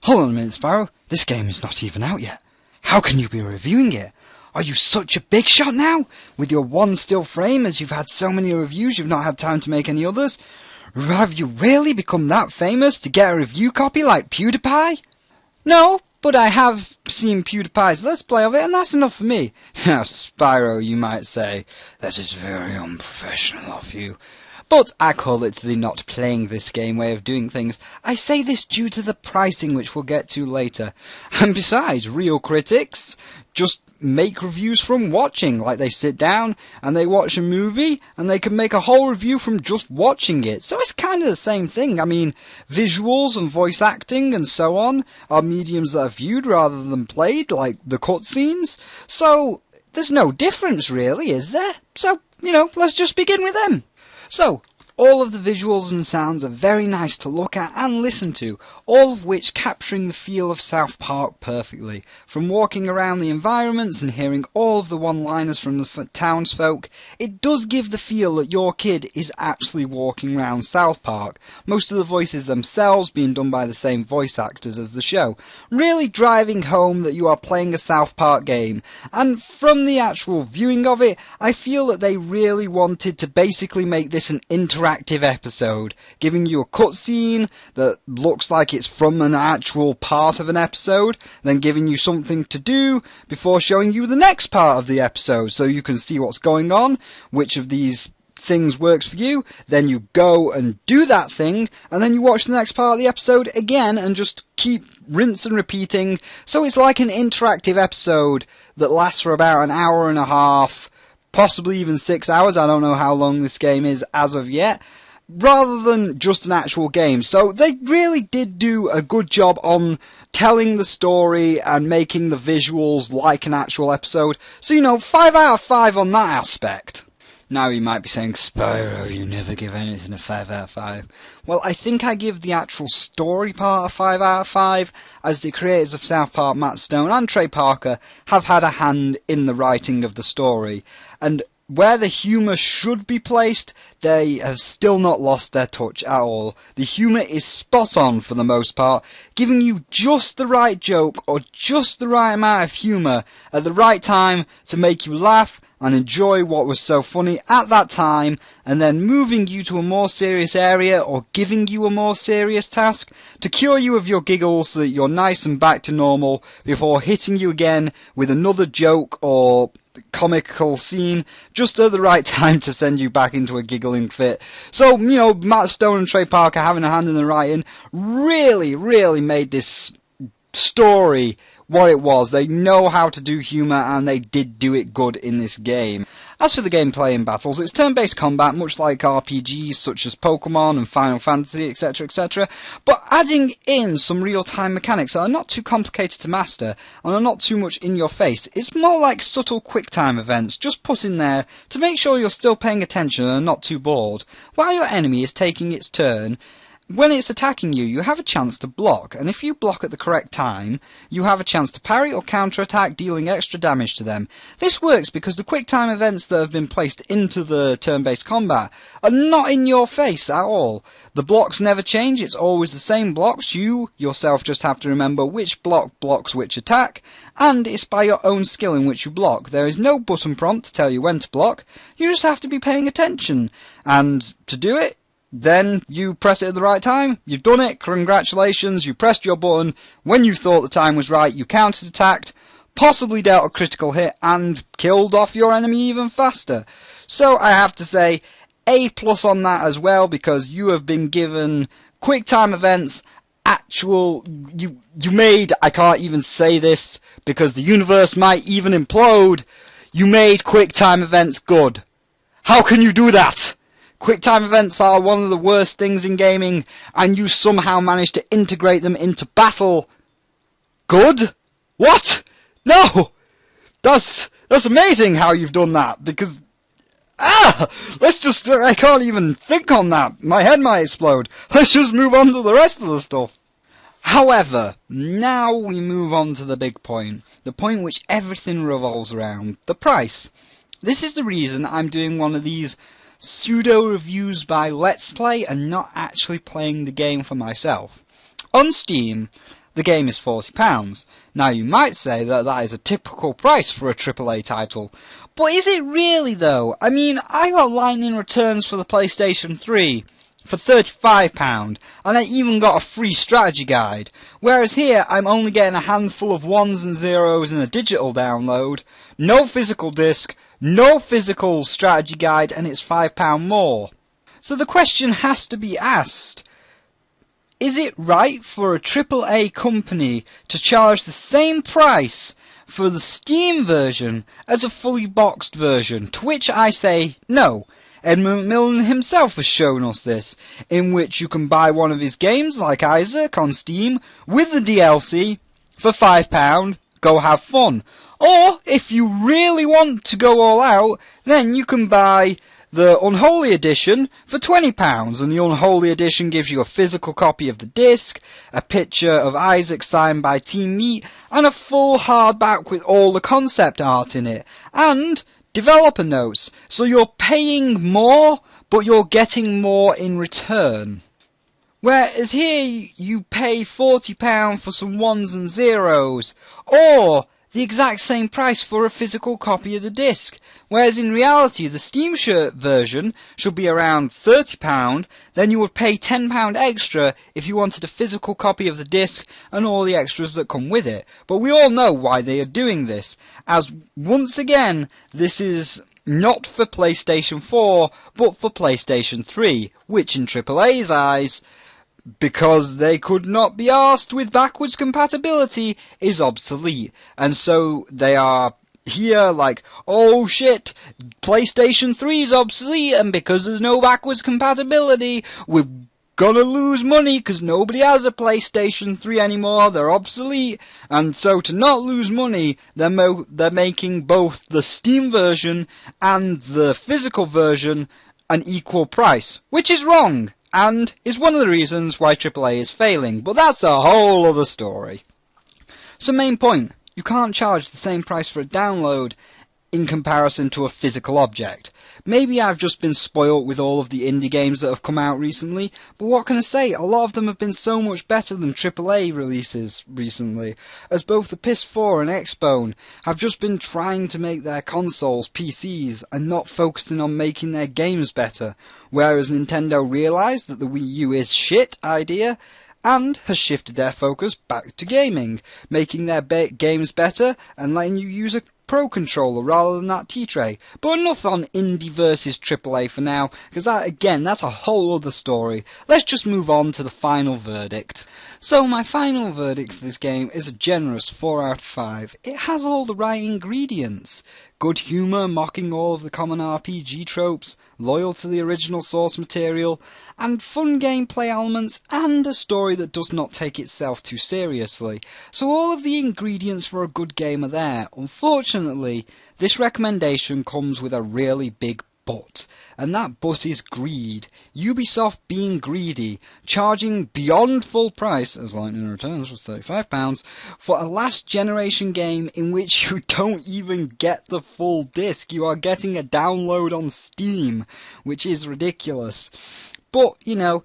Hold on a minute, Sparrow. This game is not even out yet. How can you be reviewing it? Are you such a big shot now? With your one still frame, as you've had so many reviews you've not had time to make any others? Have you really become that famous to get a review copy like PewDiePie? No, but I have seen PewDiePie's Let's Play of it, and that's enough for me. Now, Spyro, you might say, that is very unprofessional of you. But I call it the not playing this game way of doing things. I say this due to the pricing, which we'll get to later. And besides, real critics just make reviews from watching. Like, they sit down and they watch a movie and they can make a whole review from just watching it. So it's kind of the same thing. I mean, visuals and voice acting and so on are mediums that are viewed rather than played, like the cutscenes. So there's no difference really, is there? So, let's just begin with them. So, all of the visuals and sounds are very nice to look at and listen to, all of which capturing the feel of South Park perfectly. From walking around the environments and hearing all of the one-liners from the townsfolk, it does give the feel that your kid is actually walking around South Park, most of the voices themselves being done by the same voice actors as the show, really driving home that you are playing a South Park game. And from the actual viewing of it, I feel that they really wanted to basically make this an interactive episode, giving you a cutscene that looks like it's from an actual part of an episode, then giving you something to do before showing you the next part of the episode so you can see what's going on, which of these things works for you, then you go and do that thing, and then you watch the next part of the episode again and just keep rinse and repeating. So it's like an interactive episode that lasts for about an hour and a half, possibly even 6 hours. I don't know how long this game is as of yet, rather than just an actual game. So they really did do a good job on telling the story and making the visuals like an actual episode. So, 5 out of 5 on that aspect. Now you might be saying, Spyro, you never give anything a 5 out of 5. Well, I think I give the actual story part a 5 out of 5, as the creators of South Park, Matt Stone and Trey Parker, have had a hand in the writing of the story. And where the humour should be placed, they have still not lost their touch at all. The humour is spot on for the most part, giving you just the right joke or just the right amount of humour at the right time to make you laugh and enjoy what was so funny at that time, and then moving you to a more serious area or giving you a more serious task to cure you of your giggles so that you're nice and back to normal before hitting you again with another joke or comical scene just at the right time to send you back into a giggling fit. So, Matt Stone and Trey Parker having a hand in the writing really, really made this story what it was. They know how to do humour, and they did do it good in this game. As for the gameplay in battles, it's turn-based combat, much like RPGs such as Pokemon and Final Fantasy, etc, etc, but adding in some real-time mechanics that are not too complicated to master, and are not too much in your face. It's more like subtle quick-time events, just put in there to make sure you're still paying attention and not too bored. While your enemy is taking its turn, when it's attacking you, you have a chance to block, and if you block at the correct time, you have a chance to parry or counter-attack, dealing extra damage to them. This works because the quick-time events that have been placed into the turn-based combat are not in your face at all. The blocks never change, it's always the same blocks. You yourself just have to remember which block blocks which attack, and it's by your own skill in which you block. There is no button prompt to tell you when to block, you just have to be paying attention. And to do it, then you press it at the right time, you've done it, congratulations, you pressed your button, when you thought the time was right, you counter-attacked, possibly dealt a critical hit, and killed off your enemy even faster. So I have to say, A+ on that as well, because you have been given quick time events, you made, I can't even say this, because the universe might even implode, you made quick time events good. How can you do that? Quick-time events are one of the worst things in gaming, and you somehow managed to integrate them into battle. Good? What? No! That's amazing how you've done that, because... I can't even think on that. My head might explode. Let's just move on to the rest of the stuff. However, now we move on to the big point. The point which everything revolves around. The price. This is the reason I'm doing one of these pseudo reviews by Let's Play and not actually playing the game for myself. On Steam, the game is £40. Now you might say that that is a typical price for a AAA title. But is it really though? I mean, I got Lightning Returns for the PlayStation 3 for £35, and I even got a free strategy guide. Whereas here, I'm only getting a handful of ones and zeros in a digital download, no physical disc, no physical strategy guide, and it's £5 more. So the question has to be asked, is it right for a AAA company to charge the same price for the Steam version as a fully boxed version? To which I say no. Ed McMillan himself has shown us this, in which you can buy one of his games, like Isaac, on Steam, with the DLC, for £5, go have fun. Or, if you really want to go all out, then you can buy the Unholy Edition for £20, and the Unholy Edition gives you a physical copy of the disc, a picture of Isaac signed by Team Meat, and a full hardback with all the concept art in it, and developer notes, so you're paying more, but you're getting more in return. Whereas here, you pay £40 for some ones and zeros, or the exact same price for a physical copy of the disc. Whereas in reality, the Steam shirt version should be around £30, then you would pay £10 extra if you wanted a physical copy of the disc and all the extras that come with it. But we all know why they are doing this, as once again, this is not for PlayStation 4, but for PlayStation 3, which in AAA's eyes, because they could not be arsed with backwards compatibility, is obsolete. And so they are here like, oh shit, PlayStation 3 is obsolete, and because there's no backwards compatibility, we're gonna lose money because nobody has a PlayStation 3 anymore, they're obsolete. And so to not lose money, they're making both the Steam version and the physical version an equal price, which is wrong, and is one of the reasons why AAA is failing, but that's a whole other story. So main point, you can't charge the same price for a download in comparison to a physical object. Maybe I've just been spoilt with all of the indie games that have come out recently, but what can I say, a lot of them have been so much better than AAA releases recently, as both the PS4 and Xbone have just been trying to make their consoles PCs and not focusing on making their games better, whereas Nintendo realised that the Wii U is shit idea, and has shifted their focus back to gaming, making their games better and letting you use a Pro Controller rather than that T-Tray. But enough on indie versus AAA for now, because that, again, that's a whole other story. Let's just move on to the final verdict. So my final verdict for this game is a generous 4 out of 5. It has all the right ingredients. Good humour, mocking all of the common RPG tropes, loyal to the original source material, and fun gameplay elements, and a story that does not take itself too seriously. So all of the ingredients for a good game are there. Unfortunately, this recommendation comes with a really big but, and that but is greed. Ubisoft being greedy, charging beyond full price, as Lightning Returns was £35, for a last generation game in which you don't even get the full disc. You are getting a download on Steam, which is ridiculous. But, you know,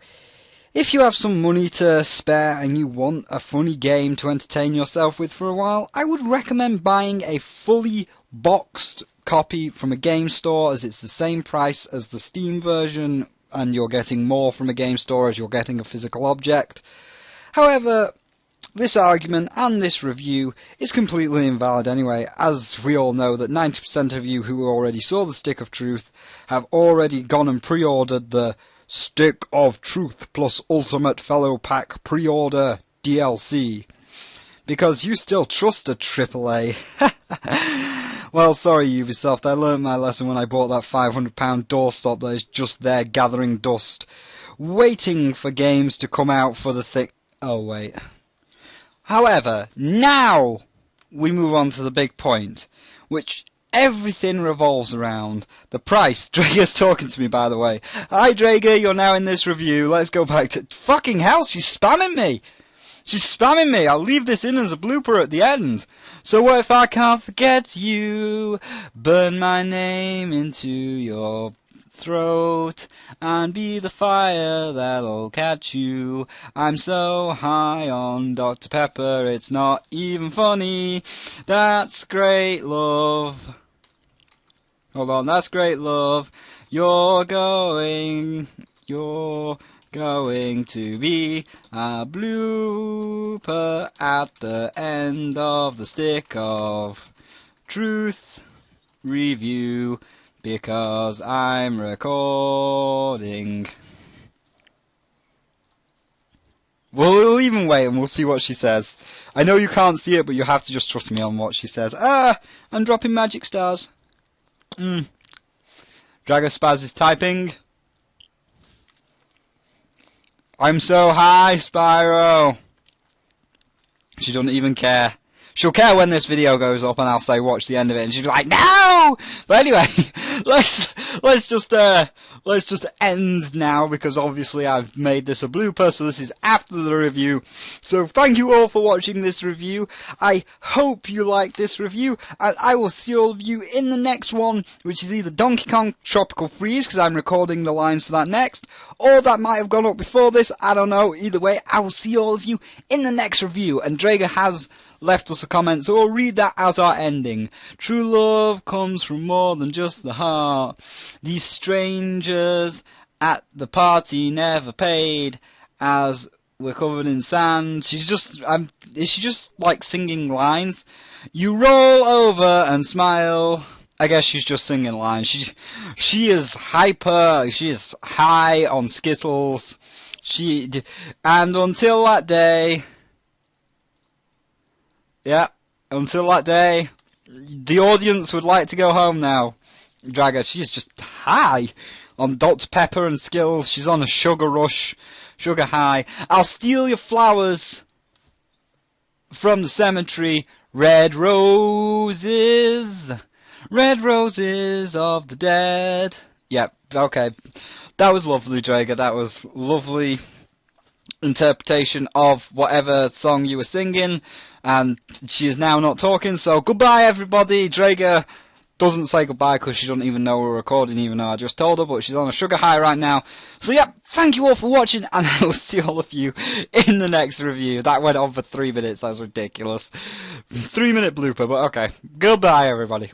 if you have some money to spare and you want a funny game to entertain yourself with for a while, I would recommend buying a fully boxed copy from a game store, as it's the same price as the Steam version and you're getting more from a game store as you're getting a physical object. However, this argument and this review is completely invalid anyway, as we all know that 90% of you who already saw the Stick of Truth have already gone and pre-ordered the Stick of Truth plus Ultimate Fellow Pack pre-order DLC, because you still trust a AAA. Well, sorry Ubisoft, I learned my lesson when I bought that £500 doorstop that is just there gathering dust, waiting for games to come out for the thing. Oh wait. However, now we move on to the big point, which everything revolves around. The price. Drager's talking to me, by the way. Hi Drager, you're now in this review. Let's go back to... Fucking hell, she's spamming me! She's spamming me! I'll leave this in as a blooper at the end. So what if I can't forget you? Burn my name into your throat and be the fire that'll catch you. I'm so high on Dr. Pepper, it's not even funny. That's great love. Hold on, that's great love. You're going to be a blooper at the end of the stick of truth review, because I'm recording. We'll even wait and we'll see what she says. I know you can't see it, but you have to just trust me on what she says. I'm dropping magic stars. Dragospaz is typing. I'm so high, Spyro. She doesn't even care. She'll care when this video goes up and I'll say watch the end of it and she'll be like, no! But anyway, let's just end now, because obviously I've made this a blooper, so this is after the review. So thank you all for watching this review. I hope you like this review, and I will see all of you in the next one, which is either Donkey Kong Tropical Freeze, because I'm recording the lines for that next, or that might have gone up before this, I don't know. Either way, I will see all of you in the next review, and Drager has left us a comment, so we'll read that as our ending. True love comes from more than just the heart. These strangers at the party never paid, as we're covered in sand. Is she just like singing lines? You roll over and smile. I guess she's just singing lines. She is hyper. She is high on Skittles. And until that day. Yeah, until that day, the audience would like to go home now. Draga, she's just high on Dr. Pepper and Skittles. She's on a sugar rush, sugar high. I'll steal your flowers from the cemetery. Red roses of the dead. Yep, okay. That was lovely, Draga. That was lovely interpretation of whatever song you were singing, and she is now not talking, so goodbye everybody. Drager doesn't say goodbye because she doesn't even know we're recording, even though I just told her, but she's on a sugar high right now. So yeah, thank you all for watching, and I will see all of you in the next review. That went on for 3 minutes, that was ridiculous. 3-minute blooper, but okay. Goodbye everybody.